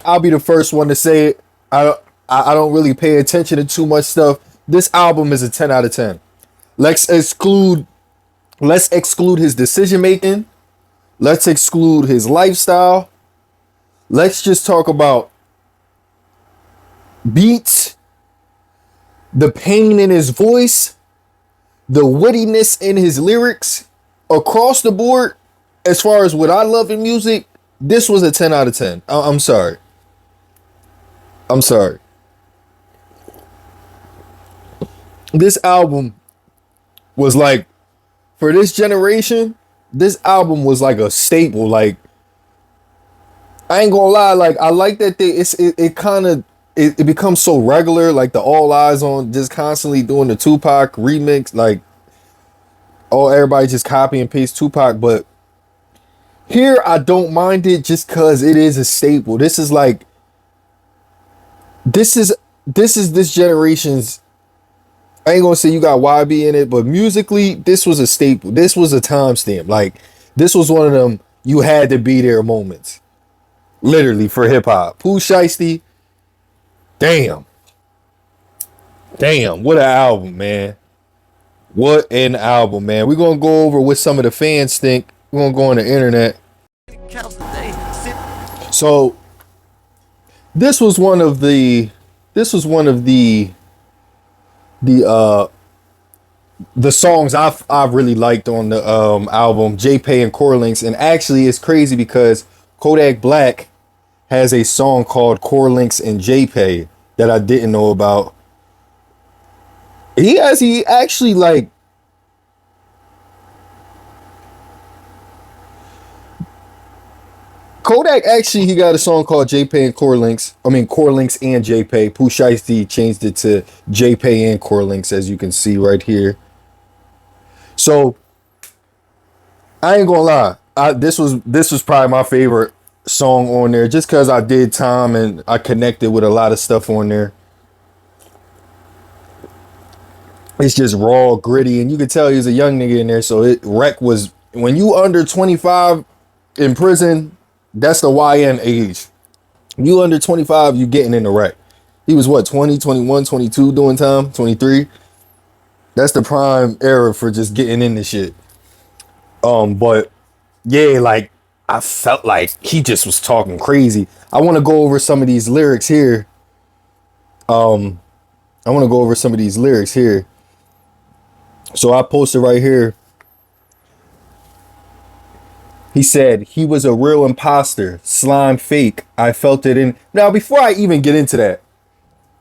I'll be the first one to say it. I don't really pay attention to too much stuff. This album is a 10 out of 10. Let's exclude his decision making. Let's exclude his lifestyle. Let's just talk about beats, the pain in his voice, the wittiness in his lyrics. Across the board, as far as what I love in music, this was a 10 out of 10. I'm sorry. I'm sorry. This album was like, for this generation, this album was like a staple. Like, I ain't gonna lie, like I like that it becomes so regular, like the All Eyes On, just constantly doing the Tupac remix, like everybody just copy and paste Tupac. But here I don't mind it just cause it is a staple. This is this generation's, I ain't gonna say you got YB in it, but musically, this was a staple. This was a timestamp. Like, this was one of them you had to be there moments. Literally, for hip hop. Pooh Shiesty. Damn. Damn, what an album, man. What an album, man. We're gonna go over what some of the fans think. We're gonna go on the internet. So this was one of the songs I've really liked on the album, JPay and Corrlinks. And actually it's crazy because Kodak Black has a song called Corrlinks and JPay that I didn't know about. He actually, like, Kodak actually, he got a song called JPay and Corrlinks. I mean, Corrlinks and JPay. Pooh Shiesty changed it to JPay and Corrlinks, as you can see right here. So I ain't gonna lie, this was probably my favorite song on there, just because I did time and I connected with a lot of stuff on there. It's just raw, gritty, and you can tell he's a young nigga in there. So Wreck was, when you under 25 in prison, that's the YN age. You under 25, you getting in the Wreck. He was what, 20, 21, 22 doing time, 23. That's the prime era for just getting in the shit. But yeah, like, I felt like he just was talking crazy. I want to go over some of these lyrics here. So I posted right here. He said, he was a real imposter, slime fake. I felt it in. Now, before I even get into that,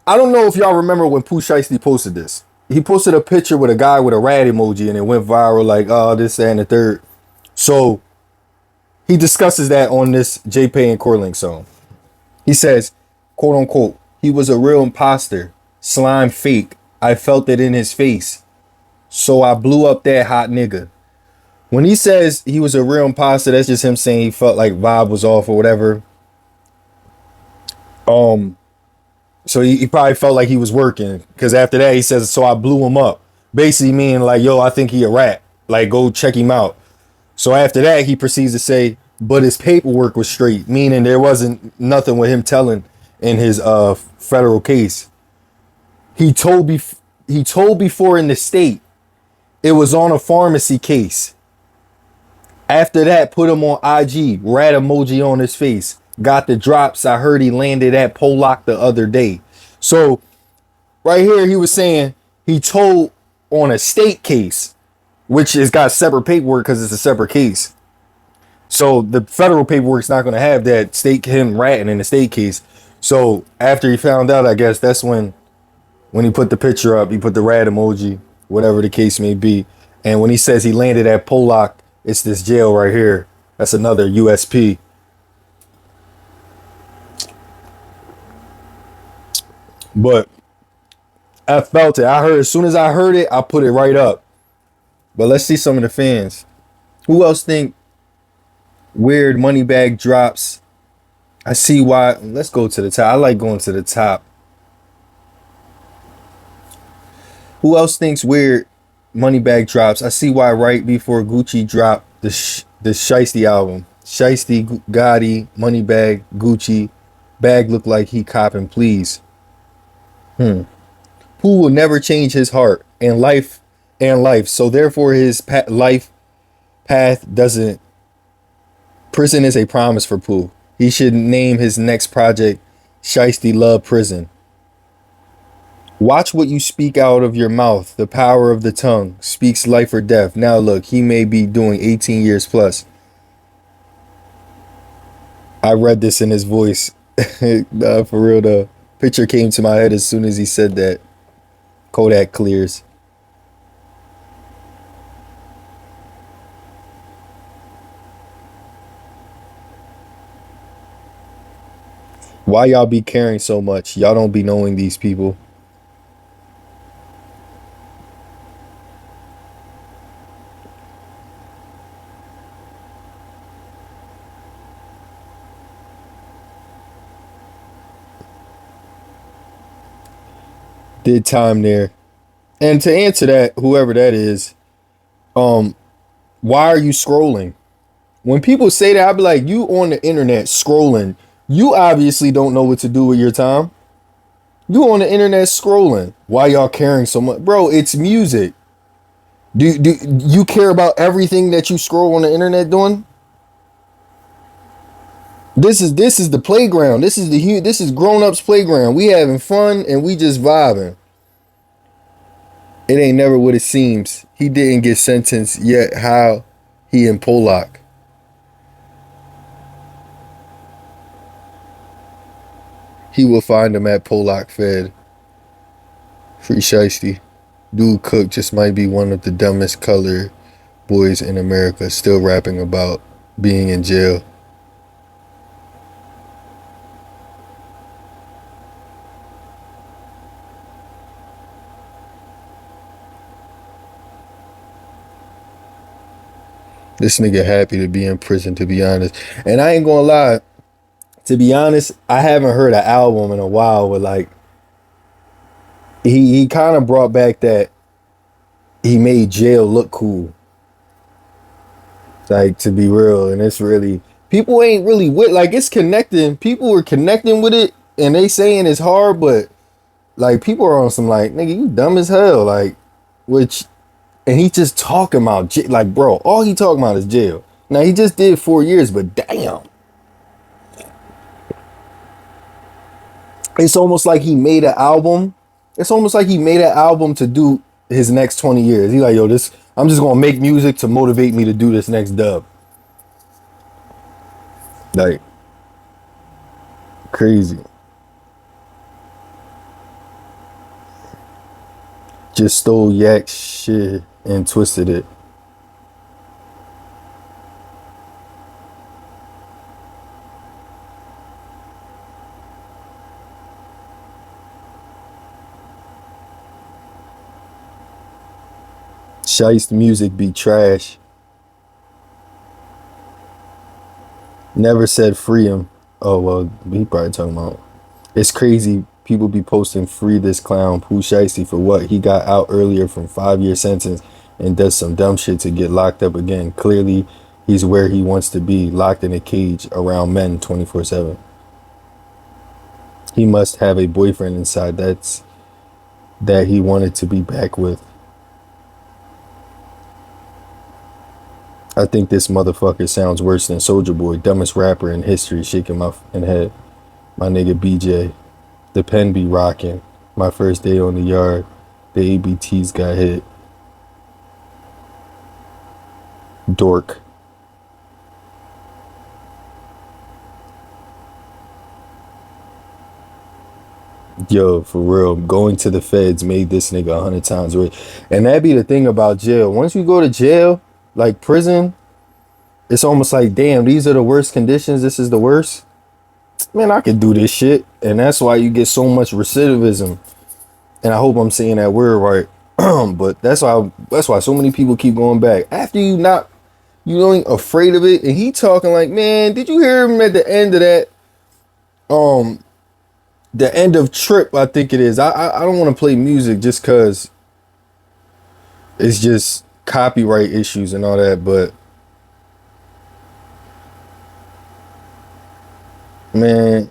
I don't know if y'all remember when Pooh Shiesty posted this. He posted a picture with a guy with a rat emoji and it went viral, like, oh, this, that, and the third. So he discusses that on this JPay and Corrlinks song. He says, quote unquote, he was a real imposter, slime fake. I felt it in his face. So I blew up that hot nigga. When he says he was a real imposter, that's just him saying he felt like vibe was off or whatever. So he probably felt like he was working, because after that he says, so I blew him up. Basically meaning like, yo, I think he a rat. Like, go check him out. So after that he proceeds to say, but his paperwork was straight, meaning there wasn't nothing with him telling in his federal case. He told before in the state it was on a pharmacy case. After that, put him on IG, rat emoji on his face. Got the drops. I heard he landed at Pollock the other day. So right here, he was saying he told on a state case, which has got separate paperwork because it's a separate case. So the federal paperwork's not going to have that state, him ratting in the state case. So after he found out, I guess that's when he put the picture up, he put the rat emoji, whatever the case may be. And when he says he landed at Pollock, it's this jail right here. That's another USP. But I felt it. I heard, as soon as I heard it, I put it right up. But let's see some of the fans. Who else think weird money bag drops? I see why. Let's go to the top. I like going to the top. Who else thinks weird money bag drops? I see why right before Gucci dropped the Shiesty album. Shiesty, Gotti, Moneybag, Gucci, Bag look like he copping, please. Who will never change his heart and life. So therefore, his life path doesn't. Prison is a promise for Pooh. He should name his next project Shiesty Love Prison. Watch what you speak out of your mouth. The power of the tongue speaks life or death. Now look, he may be doing 18 years plus. I read this in his voice. Nah, for real, the picture came to my head as soon as he said that. Kodak clears. Why y'all be caring so much? Y'all don't be knowing these people. Did time there. And to answer that, whoever that is, why are you scrolling? When people say that, I be like, you on the internet scrolling. You obviously don't know what to do with your time. You on the internet scrolling. Why y'all caring so much? Bro, it's music. Do you care about everything that you scroll on the internet doing? This is the playground. This is grown-ups playground. We having fun and we just vibing. It ain't never what it seems. He didn't get sentenced yet. How he in Pollock. He will find him at Pollock Fed. Free Shiesty. Dude Cook just might be one of the dumbest colored boys in America, still rapping about being in jail. This nigga happy to be in prison, to be honest. And I ain't gonna lie, to be honest, I haven't heard an album in a while with like he kind of brought back that he made jail look cool. Like, to be real, and it's really people ain't really with like it's connecting. People were connecting with it and they saying it's hard, but like people are on some like, nigga, you dumb as hell. Like, which and he just talking about like, bro, all he talking about is jail. Now he just did 4 years, but damn. It's almost like he made an album. It's almost like he made an album to do his next 20 years. He like, yo, this I'm just gonna make music to motivate me to do this next dub. Like, crazy. Just stole Yak shit and twisted it. Shiest music be trash. Never said free him. Oh well, he probably talking about. It's crazy. People be posting free this clown Pooh Shiesty for what? He got out earlier from 5-year sentence and does some dumb shit to get locked up again. Clearly, he's where he wants to be, locked in a cage around men 24/7. He must have a boyfriend inside that he wanted to be back with. I think this motherfucker sounds worse than Soulja Boy, dumbest rapper in history, shaking my head. My nigga BJ. The pen be rocking. My first day on the yard, the ABTs got hit. Dork. Yo, for real, going to the feds made this nigga 100 times rich. And that be the thing about jail. Once you go to jail, like prison, it's almost like, damn, these are the worst conditions. This is the worst. Man, I could do this shit. And that's why you get so much recidivism. And I hope I'm saying that word right. But that's why so many people keep going back. After you ain't afraid of it. And he talking like, man, did you hear him at the end of that? The end of Trip, I think it is. I don't want to play music just because it's just copyright issues and all that, but man,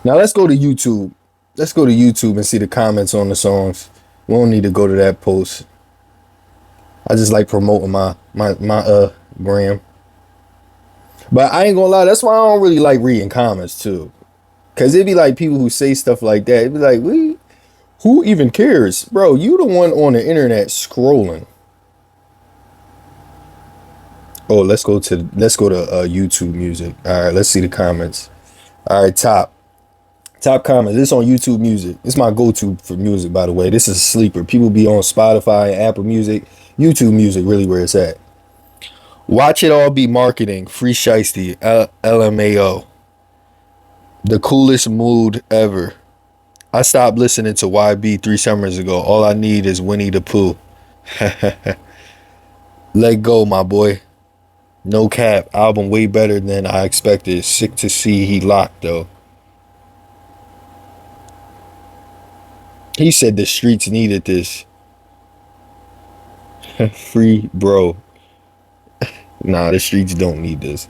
Now let's go to YouTube. Let's go to YouTube and see the comments on the songs. We don't need to go to that post. I just like promoting my gram. But I ain't gonna lie, that's why I don't really like reading comments too. Cause it'd be like people who say stuff like that. It'd be like, who even cares? Bro, you the one on the internet scrolling. Oh, let's go to YouTube music. All right, let's see the comments. All right, top comments. This on YouTube music. It's my go-to for music, by the way. This is a sleeper. People be on Spotify, Apple Music, YouTube music, really where it's at. Watch it all be marketing. Free Shiesty. LMAO. The coolest mood ever. I stopped listening to YB 3 summers ago. All I need is Winnie the Pooh. Let go, my boy. No cap. Album way better than I expected. Sick to see he locked, though. He said the streets needed this. Free, bro. Nah, the streets don't need this.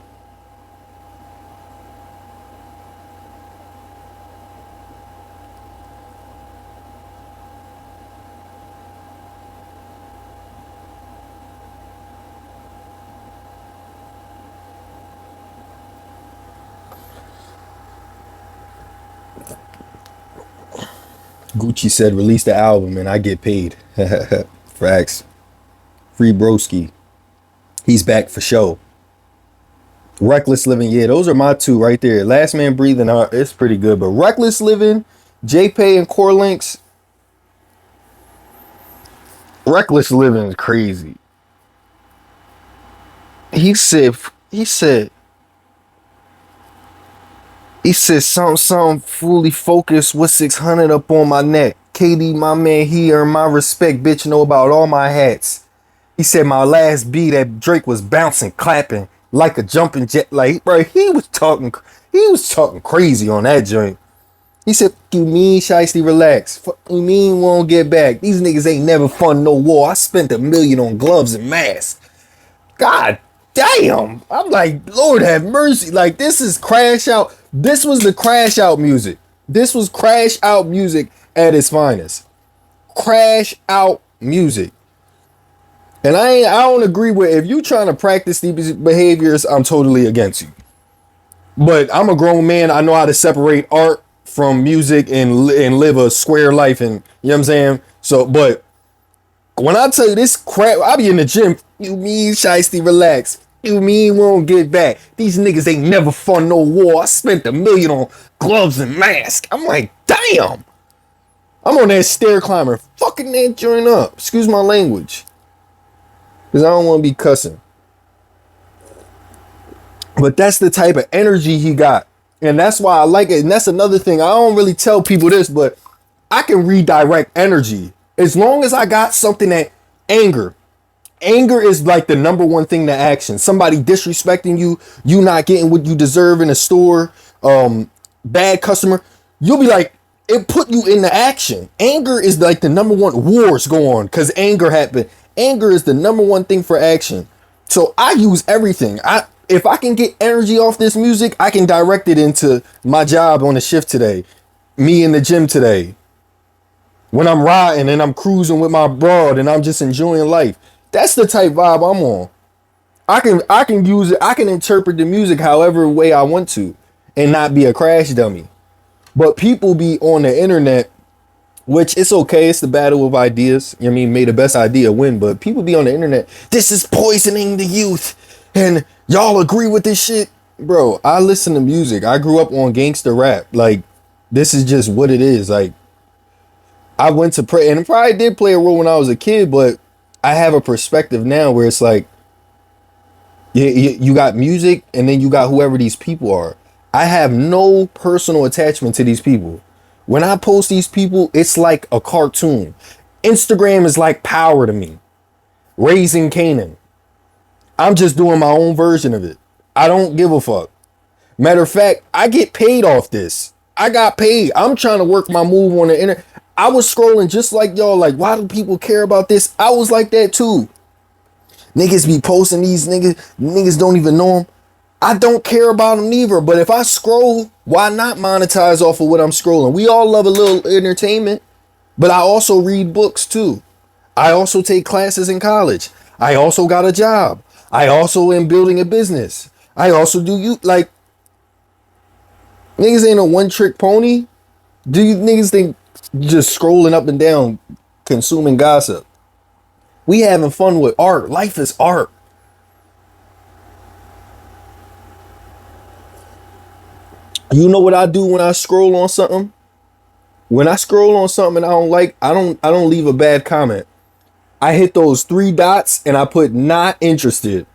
Gucci said, release the album and I get paid. Facts. Free Broski. He's back for show. Reckless Living. Yeah, those are my two right there. Last Man Breathing, it's pretty good. But Reckless Living, JPay and Corrlinks. Reckless Living is crazy. He said something fully focused with 600 up on my neck. KD, my man, he earned my respect. Bitch, know about all my hats. He said my last beat that Drake was bouncing, clapping like a jumping jet. Like, bro, he was talking crazy on that joint. He said, fuck you mean, Shiesty, relax. Fuck you mean, won't get back. These niggas ain't never fund no war. I spent $1 million on gloves and masks. God damn. I'm like, Lord have mercy. Like, this is crash out. This was the crash out music. This was crash out music at its finest. Crash out music. And I don't agree with, if you trying to practice these behaviors, I'm totally against you. But I'm a grown man. I know how to separate art from music and live a square life. And you know what I'm saying? So, but when I tell you this crap, I be in the gym. You mean, Shiesty, relax. You mean won't get back. These niggas ain't never fund no war. I spent $1 million on gloves and masks. I'm like, damn. I'm on that stair climber, fucking that joint up. Excuse my language. Because I don't want to be cussing. But that's the type of energy he got. And that's why I like it. And that's another thing. I don't really tell people this, but I can redirect energy. As long as I got something that anger. Anger is like the number one thing to action. Somebody disrespecting you, you not getting what you deserve in a store, bad customer. You'll be like, it put you into action. Anger is like the number one. Wars go on because anger happened. Anger is the number one thing for action. So I use everything. If I can get energy off this music, I can direct it into my job on the shift today, me in the gym today, when I'm riding and I'm cruising with my broad and I'm just enjoying life. That's the type vibe I'm on. I can use it. I can interpret the music however way I want to and not be a crash dummy. But people be on the internet, which it's okay. It's the battle of ideas. I mean, may the best idea win. But people be on the internet. This is poisoning the youth. And y'all agree with this shit? Bro, I listen to music. I grew up on gangster rap. Like, this is just what it is. Like, I went to pray. And it probably did play a role when I was a kid. But I have a perspective now where it's like, you got music and then you got whoever these people are. I have no personal attachment to these people. When I post these people, it's like a cartoon. Instagram is like Power to me. Raising Canaan. I'm just doing my own version of it. I don't give a fuck. Matter of fact, I get paid off this. I got paid. I'm trying to work my move on the internet. I was scrolling just like y'all, like, why do people care about this? I was like that too. Niggas be posting these niggas don't even know them. I don't care about them neither. But if I scroll, why not monetize off of what I'm scrolling? We all love a little entertainment, but I also read books too. I also take classes in college. I also got a job. I also am building a business. I also do you like niggas ain't a one trick pony. Do you niggas think just scrolling up and down consuming gossip? We having fun with art. Life is art. You know what I do when I scroll on something? When I scroll on something and I don't like, I don't leave a bad comment. I hit those three dots and I put not interested.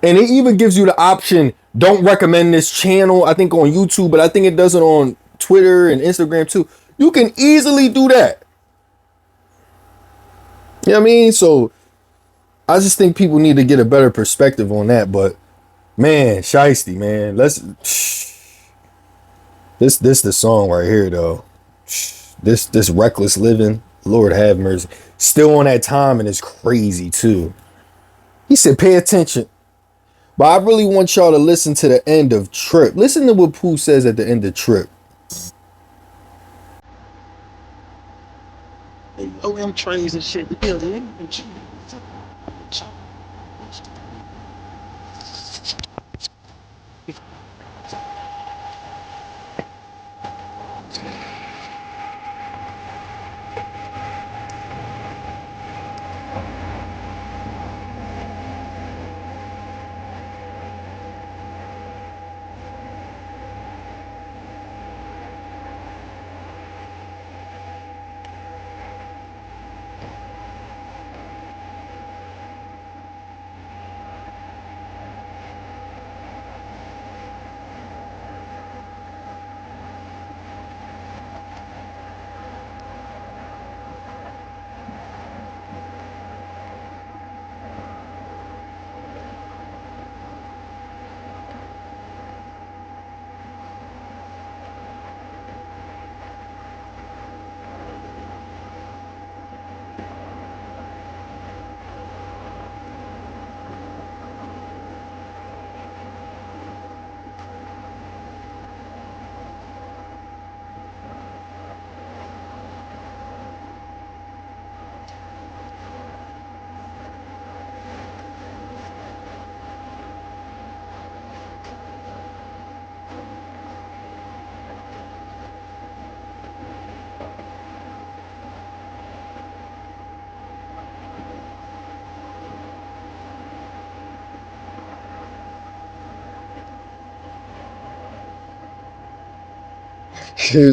And it even gives you the option, don't recommend this channel, I think on YouTube, but I think it does it on Twitter and Instagram too. You can easily do that. You know what I mean? So I just think people need to get a better perspective on that. But man, Shiesty, man, this the song right here though. This reckless living, Lord have mercy. Still on that time and it's crazy too. He said, pay attention. But I really want y'all to listen to the end of Trip. Listen to what Pooh says at the end of Trip. OM trays and shit. Yeah, man.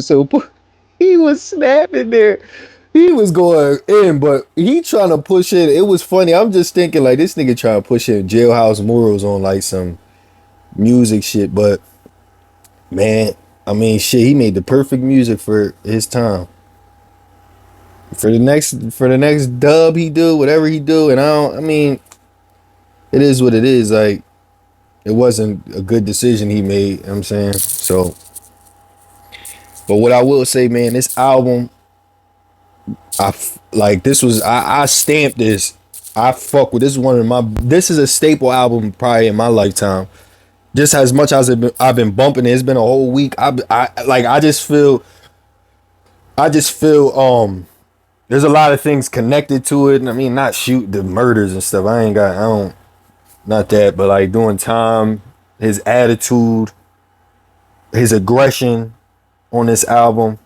So he was snapping there. He was going in, but he trying to push it. It was funny. I'm just thinking like this nigga trying to push in jailhouse morals on like some music shit. But man, I mean shit, he made the perfect music for his time. For the next dub he do, whatever he do, and I mean, it is what it is. Like it wasn't a good decision he made, you know what I'm saying? So but what I will say, man, this album, like this was I stamped this. I fuck with this. Is one of my this is a staple album probably in my lifetime. Just as much as I've been bumping it, it's been a whole week. I just feel there's a lot of things connected to it. And I mean, not shoot the murders and stuff. I don't not that, but like doing time, his attitude, his aggression on this album.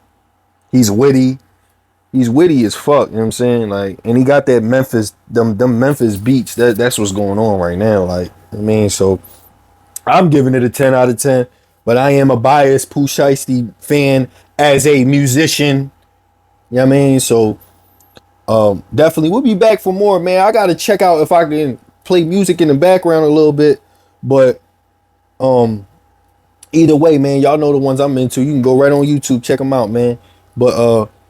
He's witty. He's witty as fuck, you know what I'm saying? Like, and he got that Memphis, them Memphis beats. That's what's going on right now. Like, I mean, so I'm giving it a 10 out of 10. But I am a biased Pooh Shiesty fan as a musician. You know what I mean? So definitely we'll be back for more, man. I gotta check out if I can play music in the background a little bit. But either way, man, y'all know the ones I'm into. You can go right on YouTube, check them out, man. But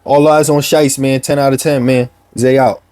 All Eyes on Shiest, man. 10 out of 10, man. Zay out.